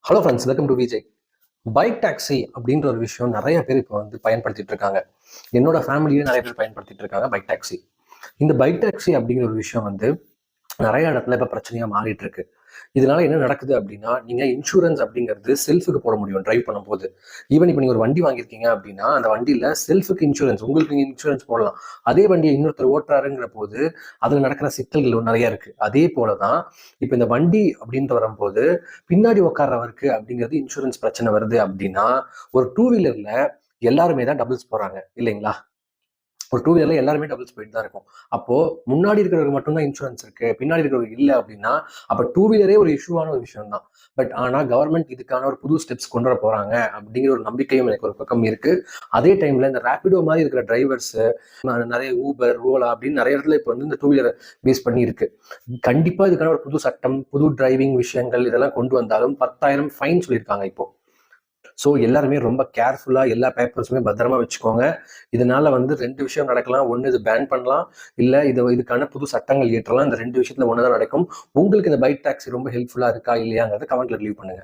Hello friends, welcome to Vijay. Bike taxi அப்படின்ற ஒரு விஷயம் நிறைய பேர் இப்போ வந்து பயன்படுத்திட்டு இருக்காங்க. என்னோட ஃபேமிலியே நிறைய பேர் பயன்படுத்திட்டு இருக்காங்க பைக் டாக்ஸி. இந்த பைக் டாக்ஸி அப்படிங்கிற ஒரு விஷயம் வந்து நிறைய இடத்துல இப்போ பிரச்சனையா மாறிட்டு இருக்கு. இதனால என்ன நடக்குது அப்படின்னா, நீங்க இன்சூரன்ஸ் அப்படிங்கிறது செல்ஃபுக்கு போட முடியும் டிரைவ் பண்ணும்போது. ஈவன் இப்போ நீங்க ஒரு வண்டி வாங்கியிருக்கீங்க அப்படின்னா, அந்த வண்டியில செல்ஃபுக்கு இன்சூரன்ஸ் உங்களுக்கு நீங்க இன்சூரன்ஸ் போடலாம். அதே வண்டியை இன்னொருத்தர் ஓட்டுறாருங்கிற போது அதுல நடக்கிற சிக்கல்கள் நிறைய இருக்கு. அதே போலதான் இப்போ இந்த வண்டி அப்படின்ட்டு வரும்போது பின்னாடி உட்கார்றவருக்கு அப்படிங்கிறது இன்சூரன்ஸ் பிரச்சனை வருது அப்படின்னா, ஒரு டூ வீலர்ல எல்லாருமே தான் டபுள்ஸ் போறாங்க இல்லைங்களா? ஒரு டூ வீலர்ல எல்லாருமே டபுள்ஸ் போயிட்டு தான் இருக்கும். அப்போ முன்னாடி இருக்கிறவருக்கு மட்டும்தான் இன்சூரன்ஸ் இருக்கு, பின்னாடி இருக்கிறவருக்கு இல்லை அப்படின்னா, அப்ப டூ வீலரே ஒரு இஷ்யூவான ஒரு விஷயம் தான். பட் ஆனா கவர்மெண்ட் இதுக்கான ஒரு புது ஸ்டெப்ஸ் கொண்டு வர போறாங்க அப்படிங்கிற ஒரு நம்பிக்கையும் எனக்கு ஒரு பக்கம் இருக்கு. அதே டைம்ல இந்த ரேபிடோ மாதிரி இருக்கிற டிரைவர்ஸ், நிறைய ஊபர், ஓலா அப்படின்னு நிறைய இடத்துல இப்போ வந்து இந்த டூ வீலரை பேஸ் பண்ணி இருக்கு. கண்டிப்பா இதுக்கான ஒரு புது சட்டம், புது டிரைவிங் விஷயங்கள் இதெல்லாம் கொண்டு வந்தாலும் 10,000 ஃபைன் சொல்லியிருக்காங்க இப்போ. ஸோ எல்லாருமே ரொம்ப கேர்ஃபுல்லா எல்லா பேப்பர்ஸுமே பத்திரமா வச்சுக்கோங்க. இதனால வந்து 2 விஷயம் நடக்கலாம். ஒண்ணு இது பேன் பண்ணலாம். இல்ல இதுக்கான புது சட்டங்கள் இயற்றலாம். இந்த 2 விஷயத்துல ஒண்ணு தான் நடக்கும். உங்களுக்கு இந்த பைக் டாக்ஸி ரொம்ப ஹெல்ப்ஃபுல்லா இருக்கா இல்லையாங்கிறத கமெண்ட்ல லீவ் பண்ணுங்க.